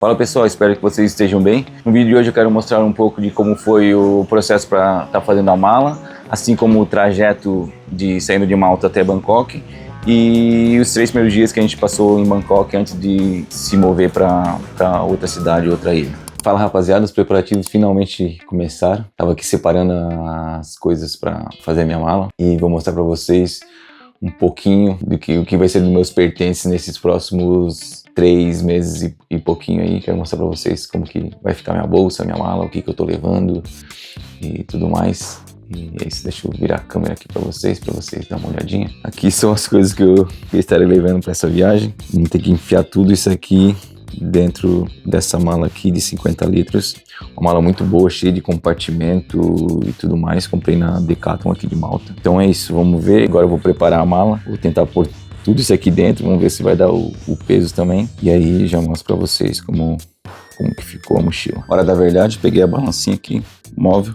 Fala pessoal, espero que vocês estejam bem. No vídeo de hoje eu quero mostrar um pouco de como foi o processo para estar fazendo a mala, assim como o trajeto de saindo de Malta até Bangkok e os 3 primeiros dias que a gente passou em Bangkok antes de se mover para outra cidade, outra ilha. Fala rapaziada, os preparativos finalmente começaram. Tava aqui separando as coisas para fazer a minha mala e vou mostrar para vocês um pouquinho do que vai ser dos meus pertences nesses próximos 3 meses e pouquinho aí. Quero mostrar pra vocês como que vai ficar minha bolsa, minha mala, o que eu tô levando e tudo mais. E é isso, deixa eu virar a câmera aqui pra vocês darem uma olhadinha. Aqui são as coisas que eu estarei levando pra essa viagem. Vamos ter que enfiar tudo isso aqui dentro dessa mala aqui de 50 litros. Uma mala muito boa, cheia de compartimento e tudo mais. Comprei na Decathlon aqui de Malta. Então é isso, vamos ver. Agora eu vou preparar a mala, vou tentar pôr tudo isso aqui dentro, vamos ver se vai dar o peso também. E aí já mostro pra vocês como que ficou a mochila. Hora da verdade, peguei a balancinha aqui, móvel.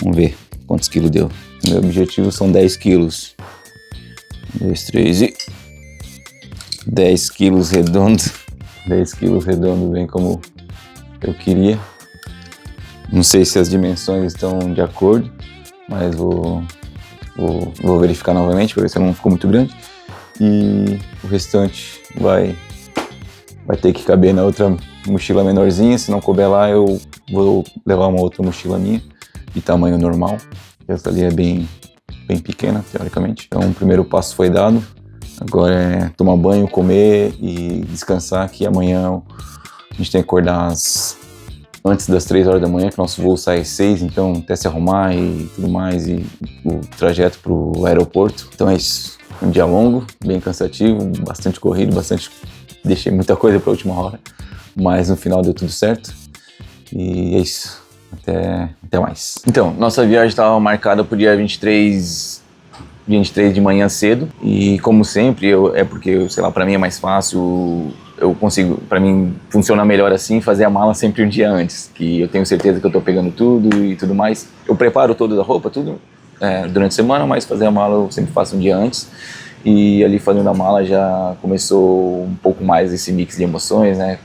Vamos ver quantos quilos deu. Meu objetivo são 10 quilos. 1, 2, 3 e... 10 quilos redondos. 10 quilos redondos, bem como eu queria. Não sei se as dimensões estão de acordo, mas vou verificar novamente para ver se não ficou muito grande. E o restante vai ter que caber na outra mochila menorzinha. Se não couber lá, eu vou levar uma outra mochila minha de tamanho normal. Essa ali é bem pequena, teoricamente. Então o primeiro passo foi dado. Agora é tomar banho, comer e descansar, que amanhã a gente tem que acordar antes das 3 horas da manhã, que nosso voo sai às 6, então até se arrumar e tudo mais, e o trajeto para o aeroporto. Então é isso, um dia longo, bem cansativo, bastante corrido, deixei muita coisa para a última hora, mas no final deu tudo certo e é isso, até mais. Então, nossa viagem estava marcada para o dia 23 de manhã cedo, e como sempre, porque, sei lá, pra mim é mais fácil, eu consigo, pra mim funciona melhor assim, fazer a mala sempre um dia antes, que eu tenho certeza que eu tô pegando tudo e tudo mais. Eu preparo toda a roupa, tudo durante a semana, mas fazer a mala eu sempre faço um dia antes, e ali fazendo a mala já começou um pouco mais esse mix de emoções, né?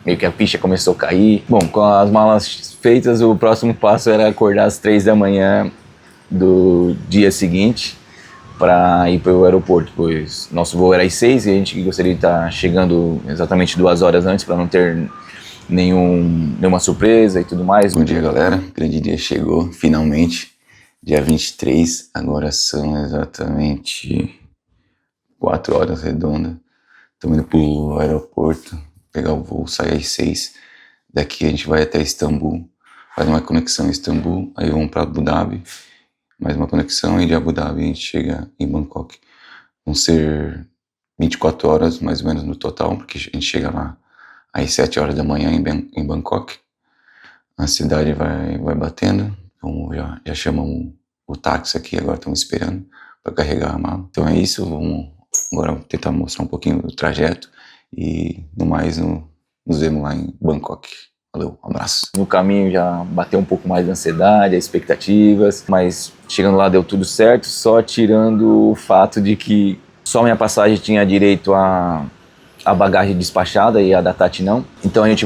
Meio que a ficha começou a cair. Bom, com as malas feitas, o próximo passo era acordar às 3 da manhã do dia seguinte, para ir para o aeroporto, pois nosso voo era às 6 e a gente gostaria de estar chegando exatamente 2 horas antes para não ter nenhuma surpresa e tudo mais. Bom dia, galera. O grande dia chegou, finalmente, dia 23. Agora são exatamente 4 horas redondas. Estamos indo para o aeroporto, pegar o voo, sair às 6. Daqui a gente vai até Istambul, faz uma conexão em Istambul, aí vamos para Abu Dhabi. Mais uma conexão, e de Abu Dhabi a gente chega em Bangkok. Vão ser 24 horas mais ou menos no total, porque a gente chega lá às 7 horas da manhã em Bangkok. A cidade vai batendo, então já chamamos o táxi aqui, agora estamos esperando para carregar a mala. Então é isso, vamos agora tentar mostrar um pouquinho do trajeto e no mais nos vemos lá em Bangkok. Valeu, um abraço. No caminho já bateu um pouco mais de ansiedade, expectativas, mas chegando lá deu tudo certo, só tirando o fato de que só minha passagem tinha direito a bagagem despachada e a da Tati não. Então a gente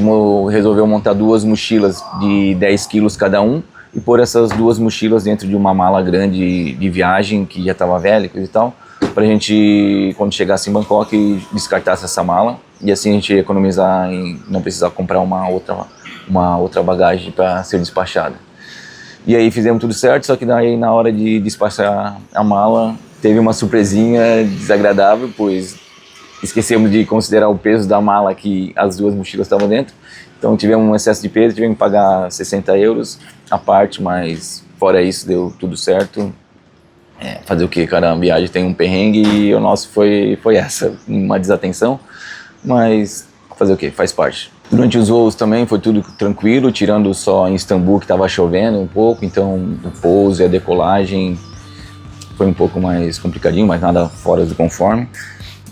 resolveu montar 2 mochilas de 10 quilos cada um e pôr essas 2 mochilas dentro de uma mala grande de viagem que já estava velha e tal, pra gente, quando chegasse em Bangkok, descartasse essa mala e assim a gente economizar em não precisar comprar uma outra bagagem para ser despachada. E aí fizemos tudo certo, só que daí na hora de despachar a mala teve uma surpresinha desagradável, pois esquecemos de considerar o peso da mala que as 2 mochilas estavam dentro. Então tivemos um excesso de peso, tivemos que pagar 60 euros a parte, mas fora isso deu tudo certo. Fazer o que? Cada viagem tem um perrengue e o nosso foi essa, uma desatenção, mas fazer o que? Faz parte. Durante os voos também foi tudo tranquilo, tirando só em Istambul que estava chovendo um pouco, então o pouso e a decolagem foi um pouco mais complicadinho, mas nada fora do conforme.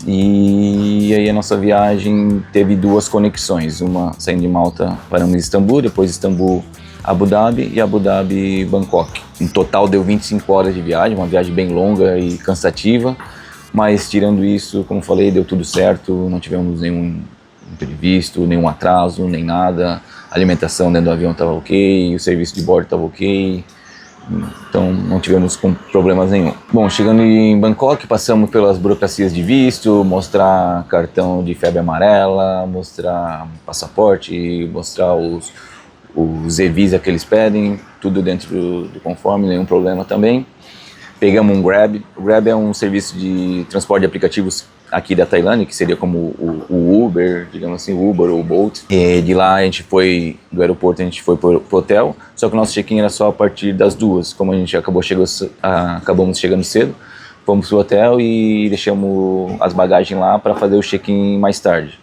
E aí a nossa viagem teve 2 conexões, uma saindo de Malta, paramos em Istambul, depois Istambul Abu Dhabi e Abu Dhabi Bangkok. No total deu 25 horas de viagem, uma viagem bem longa e cansativa, mas tirando isso, como falei, deu tudo certo, não tivemos não teve visto, nenhum atraso, nem nada. A alimentação dentro do avião estava ok, o serviço de bordo estava ok. Então não tivemos problemas nenhum. Bom, chegando em Bangkok, passamos pelas burocracias de visto, mostrar cartão de febre amarela, mostrar passaporte, mostrar os e-visa que eles pedem, tudo dentro do conforme, nenhum problema também. Pegamos um Grab. O Grab é um serviço de transporte de aplicativos aqui da Tailândia, que seria como o Uber, digamos assim, o Uber ou o Bolt. E de lá a gente foi, do aeroporto a gente foi pro hotel, só que o nosso check-in era só a partir das 2, como a gente acabamos chegando cedo, fomos pro hotel e deixamos as bagagens lá para fazer o check-in mais tarde.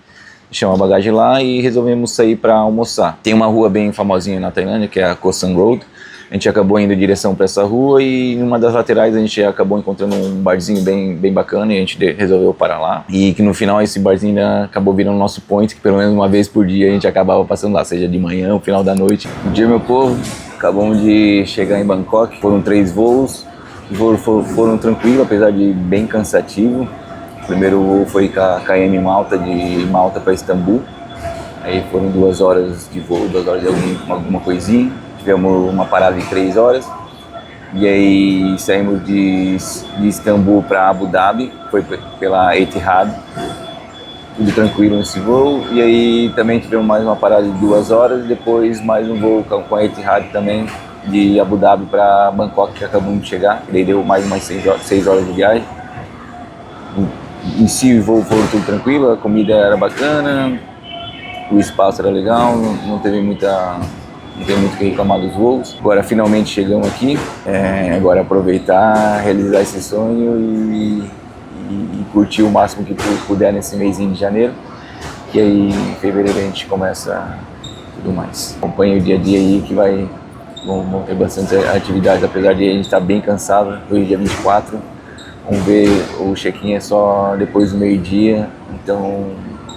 Deixamos a bagagem lá e resolvemos sair para almoçar. Tem uma rua bem famosinha na Tailândia, que é a Koh San Road. A gente acabou indo em direção para essa rua e em uma das laterais a gente acabou encontrando um barzinho bem bacana e a gente resolveu parar lá. E que no final esse barzinho acabou virando nosso point, que pelo menos uma vez por dia a gente acabava passando lá, seja de manhã ou final da noite. Bom dia, meu povo, acabamos de chegar em Bangkok, foram 3 voos. Os voos foram tranquilos, apesar de bem cansativo. O primeiro voo foi com a KM Malta, de Malta para Istambul. Aí foram 2 horas de voo, 2 horas de alguma coisinha. Tivemos uma parada de 3 horas. E aí saímos de Istambul para Abu Dhabi, foi pela Etihad. Tudo tranquilo nesse voo. E aí também tivemos mais uma parada de 2 horas. Depois mais um voo com a Etihad também, de Abu Dhabi para Bangkok, que acabamos de chegar. Daí deu mais umas 6 horas de viagem. Em si o voo foi tudo tranquilo, a comida era bacana, o espaço era legal, não teve muito o que reclamar dos voos. Agora finalmente chegamos aqui, agora aproveitar, realizar esse sonho e curtir o máximo que puder nesse mêsinho de janeiro. E aí em fevereiro a gente começa tudo mais. Acompanhe o dia a dia aí que vão ter bastante atividades, apesar de a gente estar bem cansado. Hoje é dia 24. Vamos ver, o check-in é só depois do meio-dia, então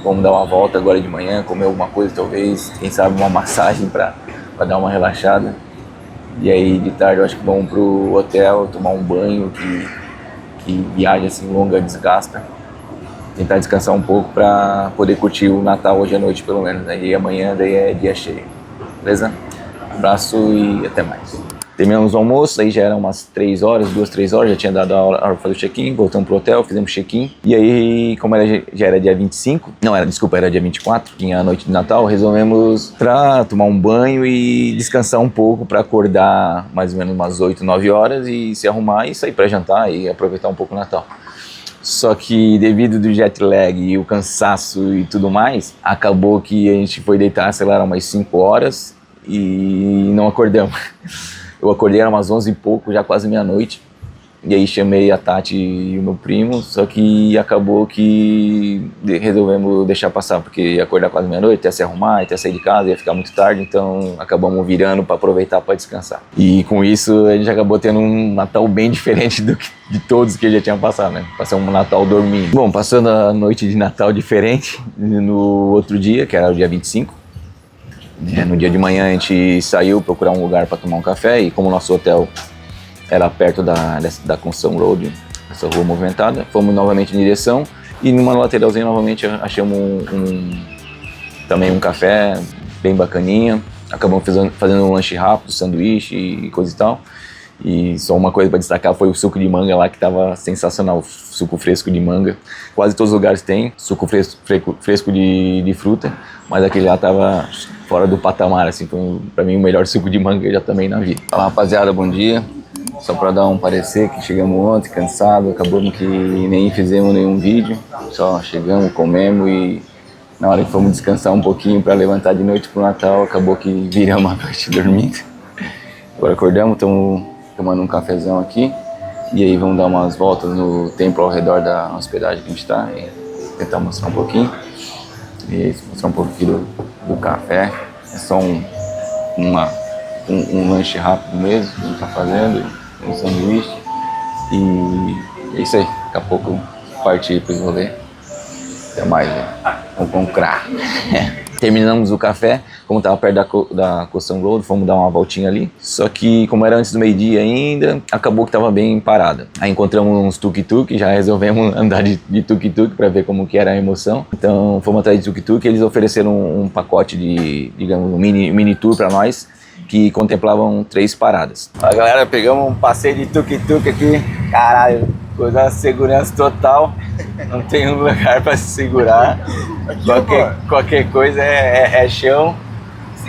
vamos dar uma volta agora de manhã, comer alguma coisa talvez, quem sabe uma massagem para dar uma relaxada. E aí de tarde eu acho que vamos pro hotel, tomar um banho, que viagem assim longa desgasta. Tentar descansar um pouco para poder curtir o Natal hoje à noite pelo menos, né? E amanhã daí é dia cheio, beleza? Abraço e até mais. Terminamos o almoço, aí já eram umas 3 horas, 2, 3 horas, já tinha dado a hora para fazer o check-in, voltamos pro hotel, fizemos check-in. E aí, como já era dia 25, era dia 24, tinha a noite de Natal, resolvemos tomar um banho e descansar um pouco para acordar mais ou menos umas 8, 9 horas e se arrumar e sair para jantar e aproveitar um pouco o Natal. Só que devido do jet lag e o cansaço e tudo mais, acabou que a gente foi deitar, sei lá, eram umas 5 horas e não acordamos. Eu acordei, era umas 11 e pouco, já quase meia-noite. E aí chamei a Tati e o meu primo, só que acabou que resolvemos deixar passar, porque ia acordar quase meia-noite, até se arrumar, até sair de casa, ia ficar muito tarde, então acabamos virando para aproveitar para descansar. E com isso a gente acabou tendo um Natal bem diferente de todos que já tinham passado, né? Passamos um Natal dormindo. Bom, passando a noite de Natal diferente, no outro dia, que era o dia 25, no dia de manhã a gente saiu procurar um lugar para tomar um café e como o nosso hotel era perto da Koh San Road, essa rua movimentada, fomos novamente em direção e numa lateralzinha novamente achamos também um café bem bacaninha. Acabamos fazendo um lanche rápido, sanduíche e coisa e tal. E só uma coisa para destacar foi o suco de manga lá, que estava sensacional, suco fresco de manga. Quase todos os lugares tem suco fresco de fruta, mas aquele lá estava fora do patamar, assim, foi para mim o melhor suco de manga que eu já tomei na vida. Fala rapaziada, bom dia. Só para dar um parecer que chegamos ontem, cansado, acabamos que nem fizemos nenhum vídeo, só chegamos, comemos e na hora que fomos descansar um pouquinho para levantar de noite pro Natal, acabou que viramos a noite dormindo. Agora acordamos, estamos tomando um cafezão aqui e aí vamos dar umas voltas no templo ao redor da hospedagem que a gente está e tentar mostrar um pouquinho. E mostrar um pouco aqui do café. É só um lanche rápido mesmo que a gente está fazendo, um sanduíche. E é isso aí. Daqui a pouco partir para o rolê. Até mais, né? Vamos comprar. Terminamos o café, como estava perto da Coastal Road, fomos dar uma voltinha ali. Só que, como era antes do meio-dia ainda, acabou que estava bem parada. Aí encontramos uns tuk-tuk, já resolvemos andar de tuk-tuk para ver como que era a emoção. Então fomos atrás de tuk-tuk, eles ofereceram um pacote de, digamos, um mini tour para nós, que contemplavam 3 paradas. A galera, pegamos um passeio de tuk-tuk aqui, caralho, coisa de segurança total, não tem um lugar para se segurar, qualquer coisa é chão.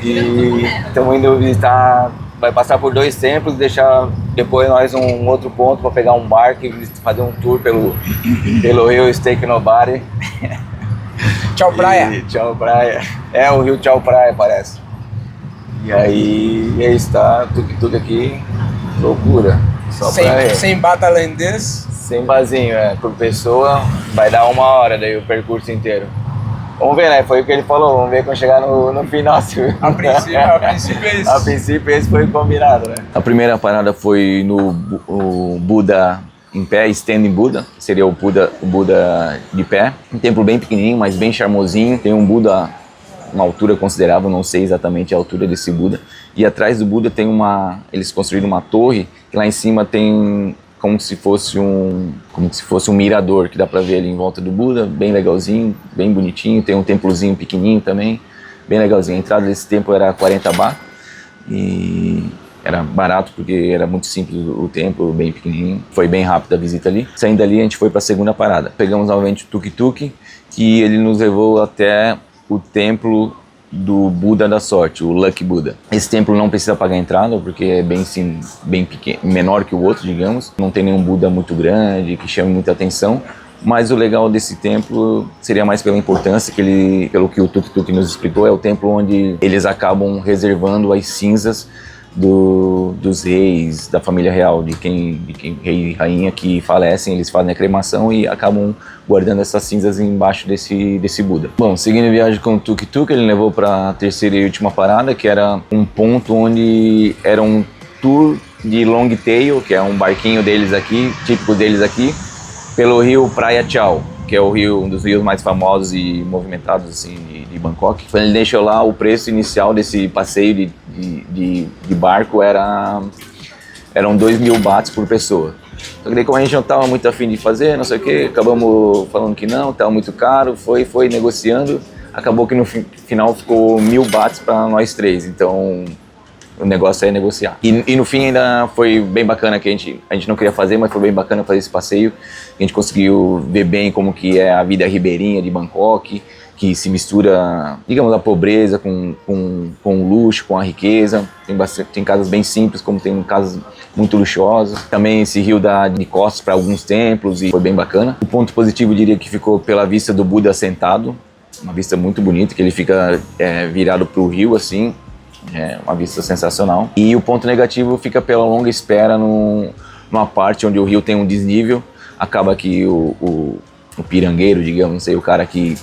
E estamos indo visitar, vai passar por 2 templos, deixar depois nós um outro ponto para pegar um barco e fazer um tour pelo rio Stake Nobody. Tchau praia. Tchau praia. É o rio Tchau Praia, parece. E aí está tudo aqui, loucura. Só sem bar tailandês. Sem barzinho, por pessoa vai dar 1 hora daí o percurso inteiro. Vamos ver, né? Foi o que ele falou, vamos ver quando chegar no final. A princípio é isso. A princípio esse foi combinado, né? A primeira parada foi no Buda em pé, Standing Buda, seria o Buda de pé. Um templo bem pequenininho, mas bem charmosinho. Tem um Buda, uma altura considerável, não sei exatamente a altura desse Buda. E atrás do Buda tem eles construíram uma torre, que lá em cima tem como se fosse um mirador, que dá pra ver ali em volta do Buda, bem legalzinho, bem bonitinho. Tem um templozinho pequenininho também, bem legalzinho. A entrada desse templo era 40 baht e era barato porque era muito simples o templo, bem pequenininho. Foi bem rápida a visita ali. Saindo dali a gente foi para a segunda parada. Pegamos novamente o tuk-tuk, que ele nos levou até o templo do Buda da Sorte, o Lucky Buda. Esse templo não precisa pagar entrada, porque é bem pequeno, menor que o outro, digamos. Não tem nenhum Buda muito grande, que chame muita atenção. Mas o legal desse templo seria mais pela importância, que pelo que o tuk-tuk nos explicou, é o templo onde eles acabam reservando as cinzas dos reis, da família real, de quem rei e rainha que falecem, eles fazem a cremação e acabam guardando essas cinzas embaixo desse Buda. Bom, seguindo a viagem com o tuk-tuk, ele levou para a terceira e última parada, que era um ponto onde era um tour de long tail, que é um barquinho deles aqui, típico deles aqui, pelo rio Praia Chao, que é um dos rios mais famosos e movimentados assim, de Bangkok. Quando ele deixou lá, o preço inicial desse passeio de barco eram 2.000 bahts por pessoa. Só que daí, como a gente não estava muito afim de fazer, não sei o que, acabamos falando que não, estava muito caro, foi negociando, acabou que no final ficou 1.000 bahts para nós 3, então o negócio é negociar. E no fim ainda foi bem bacana, que a gente não queria fazer, mas foi bem bacana fazer esse passeio. A gente conseguiu ver bem como que é a vida ribeirinha de Bangkok, que se mistura, digamos, a pobreza com o luxo, com a riqueza. Tem casas bem simples, como tem casas muito luxuosas. Também esse rio dá de costas para alguns templos e foi bem bacana. O ponto positivo, eu diria, que ficou pela vista do Buda sentado, uma vista muito bonita, que ele fica virado para o rio assim. É uma vista sensacional. E o ponto negativo fica pela longa espera numa parte onde o rio tem um desnível. Acaba que o pirangueiro, digamos, não sei, o cara que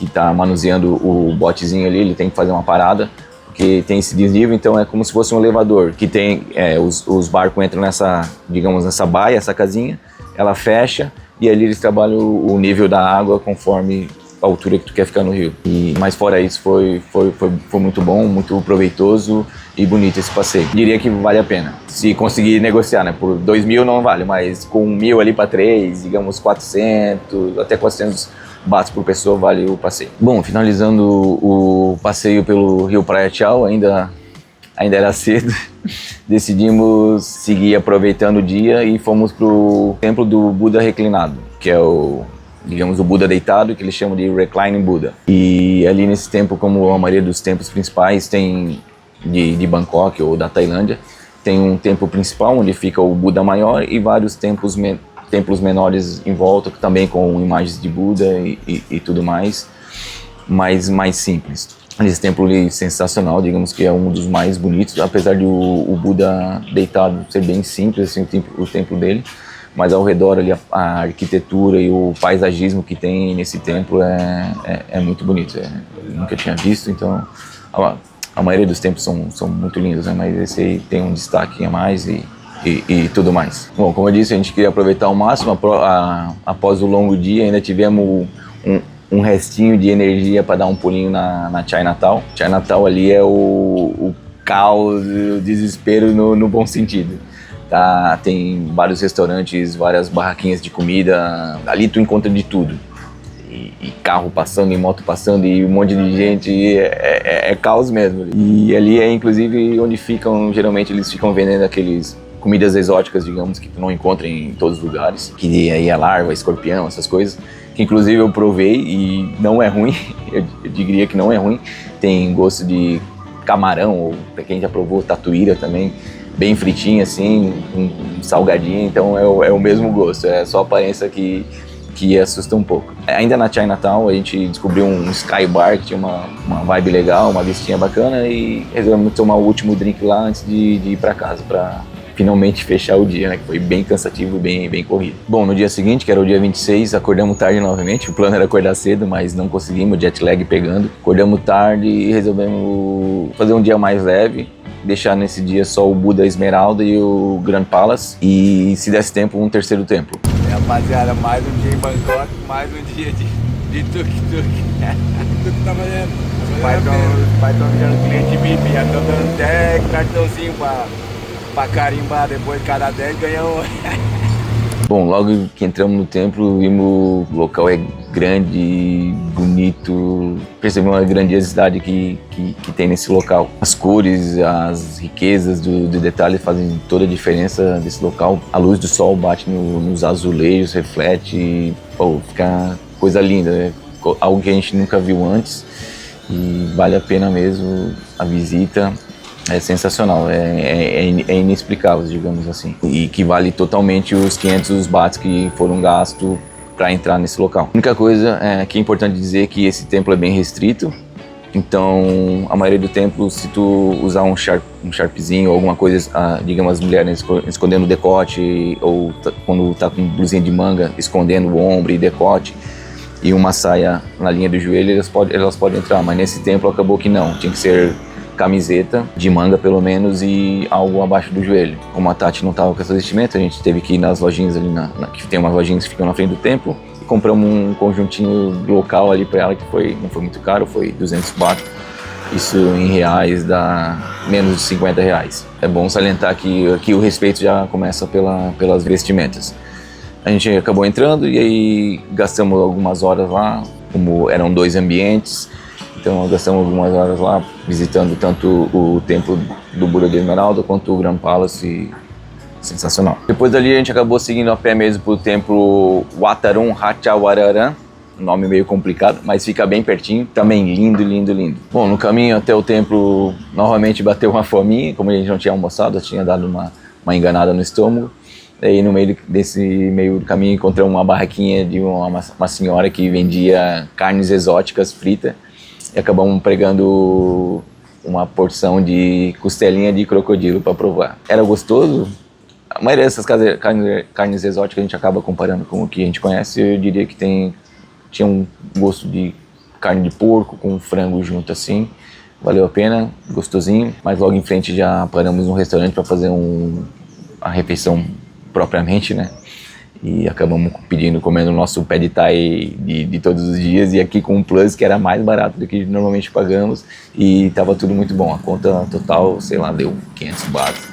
está manuseando o botezinho ali, ele tem que fazer uma parada, porque tem esse desnível, então é como se fosse um elevador, que tem, os barcos entram nessa baia, essa casinha, ela fecha, e ali eles trabalham o nível da água conforme a altura que tu quer ficar no rio. Mas fora isso, foi muito bom, muito proveitoso e bonito esse passeio. Diria que vale a pena, se conseguir negociar, né? Por 2.000 não vale, mas com 1.000 ali para 3, digamos 400, até 400 bahts por pessoa vale o passeio. Bom, finalizando o passeio pelo rio Praia Chao, ainda era cedo, decidimos seguir aproveitando o dia e fomos pro templo do Buda reclinado, que é o Buda deitado, que eles chamam de Reclining Buda. E ali nesse templo, como a maioria dos templos principais tem de Bangkok ou da Tailândia, tem um templo principal onde fica o Buda maior e vários templos menores em volta, também com imagens de Buda e tudo mais, mas mais simples. Esse templo é sensacional, digamos que é um dos mais bonitos, apesar de o Buda deitado ser bem simples, assim, o templo dele. Mas ao redor ali a arquitetura e o paisagismo que tem nesse templo é muito bonito. Eu nunca tinha visto, então a maioria dos templos são muito lindos, né? Mas esse aí tem um destaque a mais e tudo mais. Bom, como eu disse, a gente queria aproveitar ao máximo. Após o longo dia ainda tivemos um restinho de energia para dar um pulinho na Chinatown. Chinatown ali é o caos, o desespero no bom sentido. Tá, tem vários restaurantes, várias barraquinhas de comida, ali tu encontra de tudo. E carro passando, e moto passando, e um monte de gente, é caos mesmo. E ali é inclusive onde ficam, geralmente eles ficam vendendo aqueles comidas exóticas, digamos, que tu não encontra em todos os lugares. Que aí é larva, escorpião, essas coisas. Que inclusive eu provei e não é ruim, eu diria que não é ruim. Tem gosto de camarão, ou pra quem já provou, tatuíra também. Bem fritinho assim, um salgadinho, então é o mesmo gosto, é só a aparência que assusta um pouco. Ainda na Chinatown a gente descobriu um Sky Bar que tinha uma vibe legal, uma vistinha bacana e resolvemos tomar o último drink lá antes de ir para casa, para finalmente fechar o dia, né, que foi bem cansativo, bem corrido. Bom, no dia seguinte, que era o dia 26, acordamos tarde novamente, o plano era acordar cedo, mas não conseguimos, jet lag pegando. Acordamos tarde e resolvemos fazer um dia mais leve, deixar nesse dia só o Buda Esmeralda e o Grand Palace e, se desse tempo, um terceiro templo. Rapaziada, mais um dia em Bangkok, mais um dia de tuk-tuk. Tu tá valendo. Os pais estão virando cliente VIP, já estão dando até cartãozinho pra carimbar, depois de cada 10 ganha um. Bom, logo que entramos no templo, vimos o local é grande, bonito, percebemos a grandiosidade que tem nesse local. As cores, as riquezas do detalhe fazem toda a diferença desse local. A luz do sol bate nos azulejos, reflete, fica coisa linda, né? Algo que a gente nunca viu antes e vale a pena mesmo a visita. É sensacional, é inexplicável, digamos assim. E que vale totalmente os 500 bahts que foram gastos para entrar nesse local. A única coisa que é importante dizer é que esse templo é bem restrito. Então, a maioria do templo, se tu usar um sharpzinho ou alguma coisa, digamos as mulheres escondendo o decote, ou quando tá com blusinha de manga, escondendo o ombro e decote, e uma saia na linha do joelho, elas podem entrar. Mas nesse templo acabou que não, tinha que ser camiseta de manga pelo menos e algo abaixo do joelho. Como a Tati não estava com essa vestimenta, a gente teve que ir nas lojinhas ali, que tem umas lojinhas que ficam na frente do templo, e compramos um conjuntinho local ali para ela que não foi muito caro, foi 200 baht. Isso em reais dá menos de 50 reais. É bom salientar que aqui o respeito já começa pelas vestimentas. A gente acabou entrando e aí gastamos algumas horas lá, como eram 2 ambientes. Então gastamos algumas horas lá visitando tanto o templo do Buda de Esmeralda quanto o Grand Palace. Sensacional. Depois dali a gente acabou seguindo a pé mesmo para o templo Wat Arun Ratchaburi, um nome meio complicado, mas fica bem pertinho. Também lindo, lindo, lindo. Bom, no caminho até o templo novamente bateu uma fominha, como a gente não tinha almoçado, eu tinha dado uma enganada no estômago. Aí no meio desse meio do caminho encontramos uma barraquinha de uma senhora que vendia carnes exóticas fritas. E acabamos pregando uma porção de costelinha de crocodilo para provar. Era gostoso. A maioria dessas carnes exóticas a gente acaba comparando com o que a gente conhece. Eu diria que tinha um gosto de carne de porco com frango junto assim. Valeu a pena, gostosinho. Mas logo em frente já paramos num restaurante para fazer a refeição propriamente, né? E acabamos comendo o nosso pad thai de todos os dias, e aqui com um plus que era mais barato do que normalmente pagamos, e estava tudo muito bom. A conta total, sei lá, deu 500 bahts,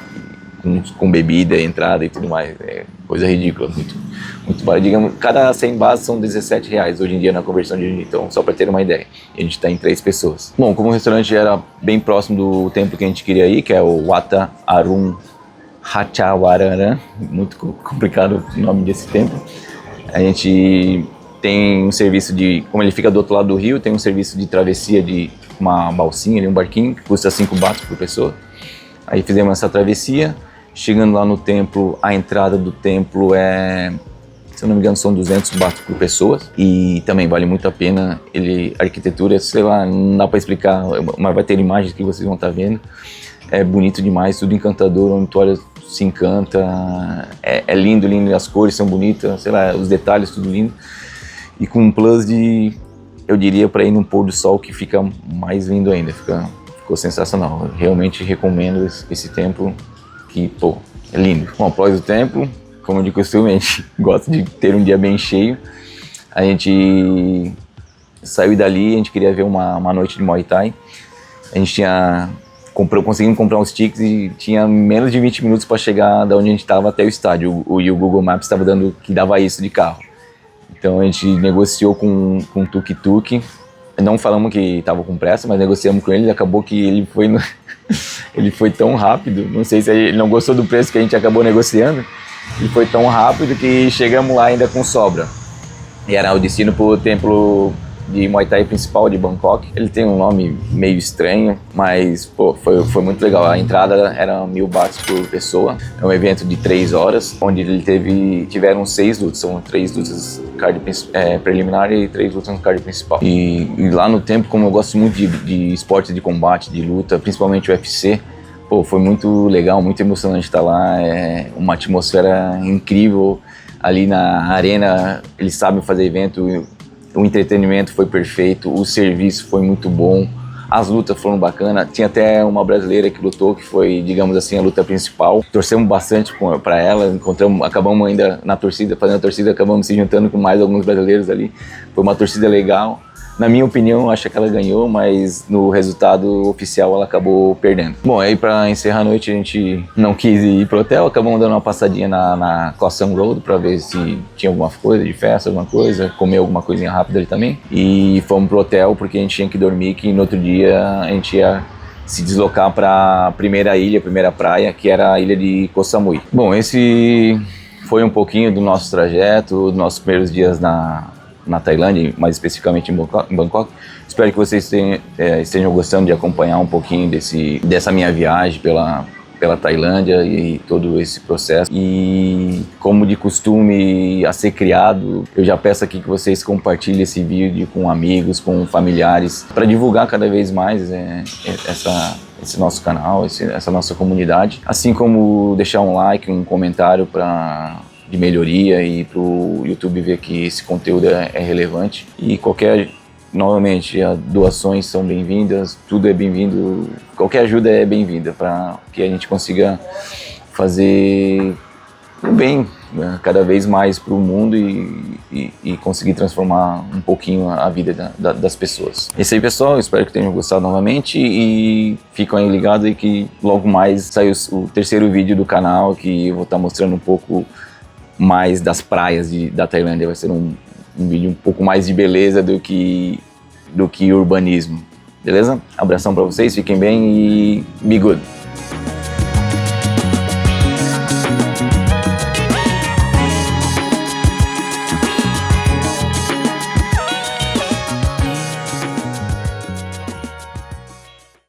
com bebida, entrada e tudo mais. É coisa ridícula, muito barato. Digamos, cada 100 bahts são 17 reais hoje em dia na conversão de então, só para ter uma ideia. E a gente está em 3 pessoas. Bom, como o restaurante era bem próximo do templo que a gente queria ir, que é o Wat Arun Ratchaburi, muito complicado o nome desse templo. A gente tem um serviço como ele fica do outro lado do rio, tem um serviço de travessia de uma balsinha ali, um barquinho, que custa 5 bahts por pessoa. Aí fizemos essa travessia, chegando lá no templo, a entrada do templo se eu não me engano, são 200 bahts por pessoa, e também vale muito a pena. A arquitetura, sei lá, não dá para explicar, mas vai ter imagens que vocês vão estar vendo. É bonito demais, tudo encantador, onde tu olha, se encanta, é lindo, lindo, as cores são bonitas, sei lá, os detalhes, tudo lindo. E com um plus eu diria, para ir num pôr do sol que fica mais lindo ainda, ficou sensacional. Eu realmente recomendo esse templo, que, é lindo. Bom, após o templo, como de costume, a gente gosta de ter um dia bem cheio. A gente saiu dali, a gente queria ver uma noite de Muay Thai. A gente conseguimos comprar uns tickets e tinha menos de 20 minutos para chegar da onde a gente estava até o estádio. E o Google Maps estava dando que dava isso de carro. Então a gente negociou com o tuk-tuk. Não falamos que estava com pressa, mas negociamos com ele. Acabou que ele foi, ele foi tão rápido. Não sei se ele não gostou do preço que a gente acabou negociando. Ele foi tão rápido que chegamos lá ainda com sobra. E era o destino para o templo de Muay Thai principal de Bangkok. Ele tem um nome meio estranho, mas pô, foi muito legal. A entrada era 1.000 bahts por pessoa. É um evento de 3 horas, onde tiveram 6 lutas. São 3 lutas preliminar e 3 lutas no card principal. E lá no templo, como eu gosto muito de esportes de combate, de luta, principalmente o UFC, pô, foi muito legal, muito emocionante estar lá. É uma atmosfera incrível. Ali na arena, eles sabem fazer evento, o entretenimento foi perfeito, o serviço foi muito bom, as lutas foram bacanas. Tinha até uma brasileira que lutou, que foi, digamos assim, a luta principal. Torcemos bastante para ela, acabamos ainda na torcida, fazendo a torcida, acabamos se juntando com mais alguns brasileiros ali. Foi uma torcida legal. Na minha opinião, acho que ela ganhou, mas no resultado oficial ela acabou perdendo. Bom, aí para encerrar a noite a gente não quis ir pro hotel, acabamos dando uma passadinha na Kosan Road para ver se tinha alguma coisa de festa, alguma coisa, comer alguma coisinha rápida ali também. E fomos pro hotel porque a gente tinha que dormir, que no outro dia a gente ia se deslocar para a primeira praia, que era a ilha de Koh Samui. Bom, esse foi um pouquinho do nosso trajeto, dos nossos primeiros dias na Tailândia, mais especificamente em Bangkok. Espero que vocês estejam gostando de acompanhar um pouquinho dessa minha viagem pela Tailândia e todo esse processo. E como de costume a ser criado, eu já peço aqui que vocês compartilhem esse vídeo com amigos, com familiares, para divulgar cada vez mais esse nosso canal, essa nossa comunidade. Assim como deixar um like, um comentário de melhoria e para o YouTube ver que esse conteúdo é relevante. E novamente, as doações são bem-vindas, tudo é bem-vindo, qualquer ajuda é bem-vinda para que a gente consiga fazer o bem, né, cada vez mais para o mundo e conseguir transformar um pouquinho a vida das pessoas. É isso aí, pessoal, espero que tenham gostado novamente e ficam aí ligados aí que logo mais sai o terceiro vídeo do canal, que eu vou estar mostrando um pouco mais das praias da Tailândia. Vai ser um vídeo um pouco mais de beleza do que urbanismo, beleza? Abração para vocês, fiquem bem e be good!